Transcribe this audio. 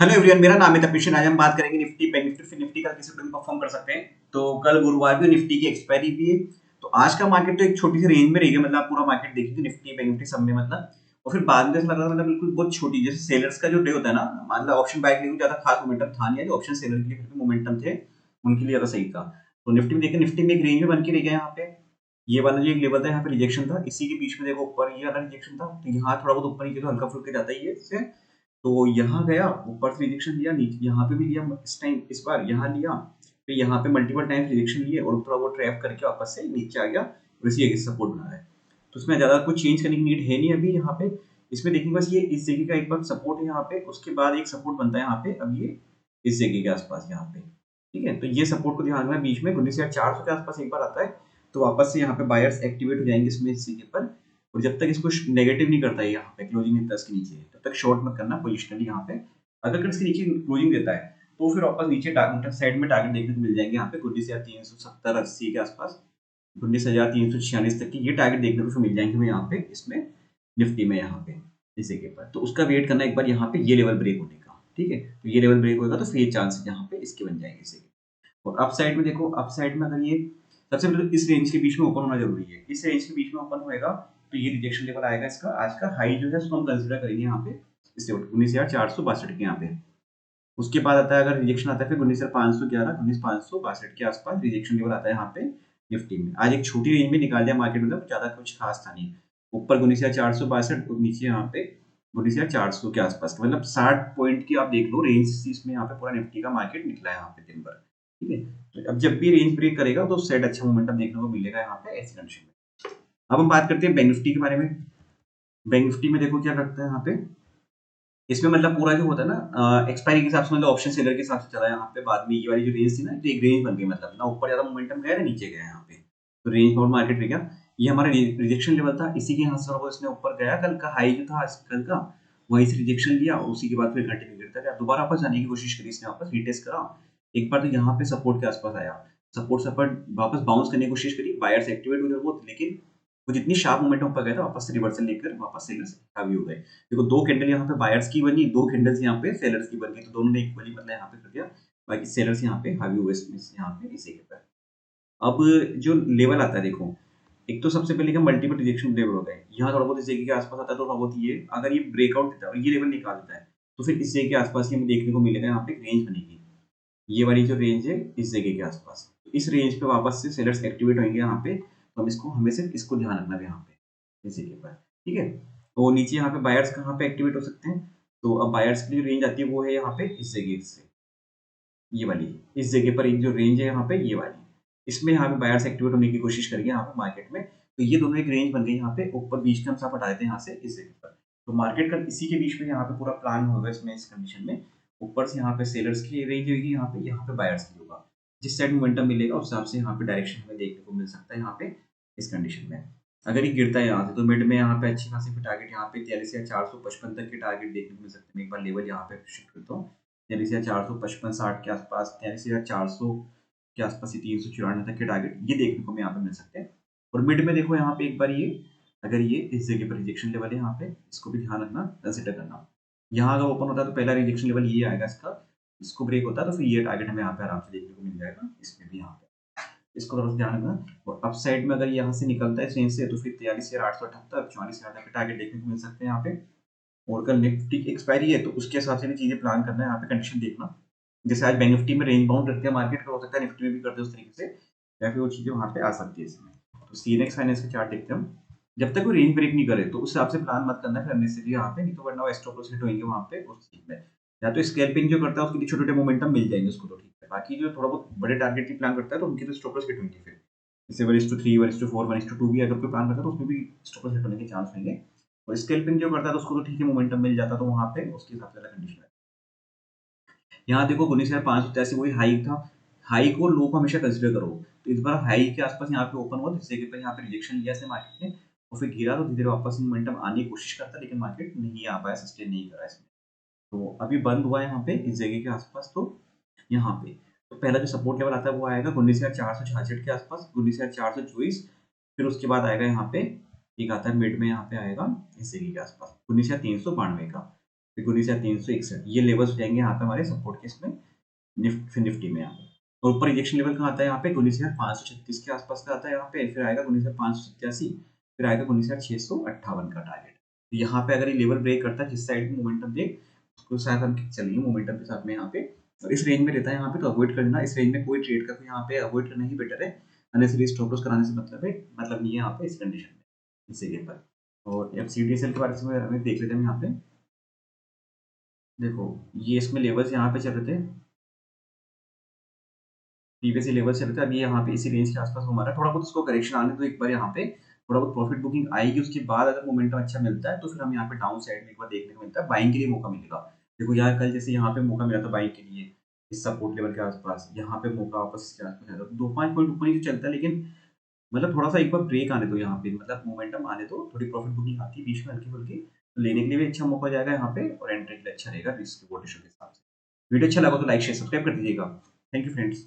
Hello everyone, मेरा नाम है तपिशन। आज हम बात करेंगे निफ्टी, बैंक निफ्टी, फिर निफ्टी कल किस में परफॉर्म कर सकते हैं। तो कल गुरुवार भी निफ्टी की एक्सपायरी भी है। तो आज का मार्केट तो एक छोटी सी रेंज में रहेगा, मतलब आप पूरा मार्केट देखेंगे निफ्टी बैंक निफ्टी सब में, मतलब और फिर बाद में ऐसा लग रहा था मतलब बिल्कुल बहुत छोटी, जैसे सेलर्स का जो डे होता है ना, मतलब ऑप्शन बाय के लिए ज्यादा खास मोमेंटम था नहीं, जो ऑप्शन सेलर के लिए फिर भी मोमेंटम थे उनके लिए ज्यादा सही था। तो निफ्टी में देखिए, निफ्टी में एक रेंज में बन के रह गया यहाँ पे। ये वाला जो एक लेवल था यहाँ पे रिजेक्शन था, इसी के बीच में देखो ऊपर ये वाला रिजेक्शन था, तो यहाँ थोड़ा बहुत ऊपर नीचे तो हल्का फुल्का जाता ही है इससे। तो यहाँ गया, ऊपर से रिजेक्शन लिया, नीचे यहाँ पे भी लिया, इस टाइम इस बार यहाँ लिया, फिर यहाँ पे मल्टीपल टाइम रिजेक्शन लिए और थोड़ा वो ट्रैप करके वापस से नीचे आ गया और इसी एक सपोर्ट बना है। तो इसमें ज्यादा कुछ चेंज करने की नीड है नहीं अभी यहाँ पे। इसमें देखिए बस ये इस जगह का एक बार सपोर्ट है यहाँ पे, उसके बाद एक सपोर्ट बनता है यहाँ पे, अब ये इस जगह के आसपास यहाँ पे। ठीक है, तो ये सपोर्ट को ध्यान रखना, बीच में 19,400 के आसपास एक बार आता है, तो वापस से यहाँ पे बायर्स एक्टिवेट हो जाएंगे इसमें इस जगह पर। और जब तक इसको नेगेटिव नहीं करता है यहाँ पे, क्लोजिंग नहीं देता इसके नीचे, तब तक शॉर्ट मत करना पोजिशनली यहाँ पे। अगर इसके नीचे क्लोजिंग देता है तो फिर वापस नीचे साइड में टारगेट देखने को मिल जाएंगे यहाँ पे 19,370-80 के आसपास, 19,346 तक की ये टारगेट देखने को मिल जाएंगे हमें यहाँ पे इसमें निफ्टी में यहाँ पे इस जगह पर। तो उसका वेट करना एक बार यहाँ पे ये लेवल ब्रेक होने का। ठीक है, तो ये लेवल ब्रेक होगा तो फिर चांस यहाँ पे इसके बन जाएंगे इस जगह। और अप साइड में देखो, अप साइड में अगर ये सबसे पहले तो इस रेंज के बीच में ओपन होना जरूरी है, इस रेंज के बीच में ओपन होएगा तो ये रिजेक्शन लेवल आएगा इसका। आज का हाई जो है उसको हम कंसिडर करेंगे यहाँ पे इससे 19,462 के यहाँ पे। उसके बाद आता है, अगर रिजेक्शन आता है फिर 19,511 19,562 के आसपास रिजेक्शन लेवल आता है यहाँ पे निफ्टी में। आज एक छोटी रेंज में निकाल दिया मार्केट, मतलब ज्यादा कुछ खास था नहीं। ऊपर 19,462 और नीचे यहाँ पे 19,400 के आसपास, मतलब 60 पॉइंट की आप देख लो रेंज इसमें यहाँ पे पूरा निफ्टी का मार्केट निकला है यहाँ पे दिन भर। ठीक है, तो अब जब भी रेंज ब्रेक करेगा तो सेट अच्छा मोमेंटम देखने को मिलेगा यहाँ पे ऐसी कंडीशन में। अब हम बात करते हैं बैंक निफ्टी के बारे में। बैंक निफ्टी में देखो क्या करता है यहाँ पे, इसमें मतलब पूरा जो होता है ना एक्सपायरी के हिसाब से, मतलब ऑप्शन सेलर के हिसाब से चला है यहाँ पे। बाद में ये वाली जो रेंज थी ना, तो एक रेंज बन गई, मतलब ना ऊपर ज्यादा मोमेंटम गया ना नीचे गया यहाँ पे, तो रेंज और मार्केट में गया। ये हमारा रिजेक्शन लेवल था, इसी के यहाँ से थोड़ा बहुत इसने ऊपर गया, कल का हाई जो था कल का, वहीं से रिजेक्शन लिया और उसी के बाद फिर कंटिन्यू करता गया, दोबारा वापस जाने की कोशिश करी इसने, वापस रीटेस्ट करा एक बार, तो यहाँ पे सपोर्ट के आसपास आया, सपोर्ट सपोर्ट वापस बाउंस करने की कोशिश करी, बायर्स एक्टिवेट हुए बहुत, लेकिन वो जितनी शार्प मोमेंटम ऊपर गया था वापस से रिवर्सल लेकर वापस सेलर्स हावी हो गए। देखो दो कैंडल यहाँ पे बायर्स की बनी, दो कैंडल्स यहाँ पे सेलर्स की बन गई, तो दोनों ने इक्वली मतलब यहाँ पे कर दिया, बाकी सेलर्स यहाँ पे हावी हुए यहाँ पे इसी के पर। अब जो लेवल आता है देखो, एक तो सबसे पहले मल्टीपल रिजेक्शन लेवल होता है, यहाँ थोड़ा बहुत इस जगह के आसपास आता है, तो थोड़ा बहुत ये अगर ये ब्रेकआउट देता है और ये लेवल निकाल देता है तो फिर इस जगह के आसपास ही हमें देखने को मिलेगा, यहाँ पे एक रेंज बनेगी, ये वाली जो रेंज है इस जगह के आसपास। तो इस रेंज पे वापस से सेलर्स एक्टिवेट होंगे यहाँ पे, तो हम इसको, हमें सिर्फ इसको ध्यान रखना है यहाँ पे इस जगह पर। ठीक है, तो नीचे यहाँ पे बायर्स कहाँ पे एक्टिवेट हो सकते हैं, तो अब बायर्स की जो रेंज आती है वो है यहाँ पे इस जगह से, ये वाली, इस जगह पर एक जो रेंज है यहाँ पे ये वाली, इसमें यहाँ पे बायर्स एक्टिवेट होने की कोशिश करेंगे यहाँ पे मार्केट में। तो ये दोनों एक रेंज बन गई यहाँ पे, ऊपर बीच में हम साफ हटा देते हैं यहाँ से इस जगह पर। तो मार्केट का इसी के बीच में यहाँ पे पूरा प्लान होगा इसमें, इस कंडीशन में ऊपर से यहाँ पे सेलर्स की रेंज होगी, यहाँ पे बायर्स की होगा, जिस साइड मोमेंटम मिलेगा उस हिसाब से यहाँ पे डायरेक्शन हमें देखने को मिल सकता है यहाँ पे इस कंडीशन में। अगर ये गिरता है यहाँ से तो मिड में यहाँ पे अच्छी खासी टारगेट यहाँ पे 43,455 तक के टारगेट देखने को मिल सकते हैं। एक बार लेवल यहाँ पे शिफ्ट करता हूँ, 43,455-60 के आसपास, 43,400 के आसपास, ये 394 तक के टारगेट ये देखने को हमें यहाँ पे मिल सकते हैं। और मिड में देखो यहाँ पे एक बार ये, अगर ये इस जगह पर रिजेक्शन लेवल है यहाँ पे, इसको भी ध्यान रखना, कंसिडर करना। यहाँ अगर ओपन होता है तो पहला रिजेक्शन लेवल ये आएगा इसका, इसको ब्रेक होता है तो फिर ये टारगेट हमें यहाँ पे आराम से देखने को मिल जाएगा, इसमें भी यहाँ पे इसको थोड़ा सा ध्यान रखना। और अप साइड में अगर यहाँ से निकलता है इस रेंज से तो फिर 43,878 44,000 तक के टारगेट देखने को मिल सकते हैं यहाँ पे। और कल निफ्टी की एक्सपायरी है तो उसके हिसाब से भी चीजें प्लान करना है, यहाँ पे कंडीशन देखना। जैसे आज बैंक निफ्टी में रेंज बाउंड रखते हैं मार्केट का, हो सकता है निफ्टी में भी करते हैं उस तरीके से, या फिर वो चीजें वहां पे आ सकती है इसमें। तो सीनेक्स फाइनेंस का चार्ट देखते हैं हम, जब तक वो रेंज ब्रेक नहीं करे तो उस हिसाब से प्लान मत करना फिर अननेसेसरी यहाँ पे, नहीं तो वरना वो स्टॉप लॉस हिट होंगे वहां पे उस चीज में। या तो स्कैल्पिंग जो करता है उसके लिए छोटे छोटे मोमेंटम मिल जाएंगे उसको, तो ठीक है। बाकी जो थोड़ा बहुत बड़े टारगेट की प्लान करता है तो उनकी तो स्टॉप लॉस हिट होंगे फिर, जैसे 1:3 1:4 1:2 भी अगर कोई प्लान करता है तो उसमें भी स्टॉप लॉस हिट होने के चांस होंगे। और स्कैल्पिंग जो करता है तो उसको तो ठीक है मोमेंटम मिल जाता, तो वहां पे उसके हिसाब से कंडीशन है। यहाँ देखो 19,583 वही हाई था, हाई को लो को हमेशा कंसिडर करो। तो इस बार हाई के आसपास यहाँ पे ओपन हुआ, जिससे कि यहाँ पे रिजेक्शन लिया से मार्केट ने, और फिर गिरा तो धीरे वापस मोमेंटम आने की कोशिश करता, लेकिन मार्केट नहीं आ पाया, सस्टेन नहीं करा इसमें। तो अभी बंद हुआ है यहाँ पे इस जगह के आसपास, तो यहाँ पे तो पहला जो सपोर्ट लेवल आता है वो आएगा 19,466 के आसपास, 19,424, फिर उसके बाद आएगा यहाँ पे एक आता है मिड में, यहाँ पे आएगा इस जगह के आसपास 19,392 का, फिर 19,361 ये लेवल्स हो जाएंगे यहाँ पे हमारे सपोर्ट के इसमें निफ्टी में यहाँ पे। और ऊपर रिजेक्शन लेवल कहाँ आता है यहाँ पे 19,536 के आसपास का आता है यहाँ पे, फिर आएगा 19,587, फिर आएगा 19,658 का टारगेट। तो यहाँ पे अगर ये लेवल ब्रेक करता है जिस साइड में मोमेंटम दे उसको शायद हम चलेंगे मोमेंटम के साथ में यहाँ पे। और इस रेंज में रहता है यहाँ पे तो अवॉइड करना, इस रेंज में कोई ट्रेड का यहाँ पे अवॉइड करना ही बेटर है। अननेसेसरी स्टॉप लॉस कराने से मतलब है मतलब नहीं है यहाँ पे इस कंडीशन में, इस जगह पर। और अब CDSL के बारे में हमें देख लेते हैं यहाँ पे। देखो ये इसमें लेवल्स यहाँ पे चल रहे थे, प्रीवियस लेवल चल रहे थे, अभी यहाँ पे इसी रेंज के आसपास घुमा रहा है। थोड़ा बहुत उसको करेक्शन आने तो एक बार यहाँ पे थोड़ा बहुत प्रॉफिट बुकिंग आएगी, उसके बाद अगर मोमेंटम अच्छा मिलता है तो फिर हम यहाँ पे डाउन साइड में एक बार देखने को मिलता है, बाइंग के लिए मौका मिलेगा। देखो यार कल जैसे यहाँ पे मौका मिला था बाइंग के लिए इस सपोर्ट लेवल के आसपास, यहाँ पे मौका वापस इसके आसपास आया था, 2-5 पॉइंट ऊपर ही चलता है, लेकिन मतलब थोड़ा सा एक बार ब्रेक आने दो यहाँ पे, मतलब मोमेंटम आने दो, थोड़ी प्रॉफिट बुकिंग आती है बीच में हल्की फुल्की, तो लेने के लिए भी अच्छा मौका जाएगा यहाँ पे और एंट्री के लिए अच्छा रहेगा रिस्क रिवॉर्ड रेशियो के हिसाब से। वीडियो अच्छा लगा तो लाइक शेयर सब्सक्राइब कर दीजिएगा। Thank you friends.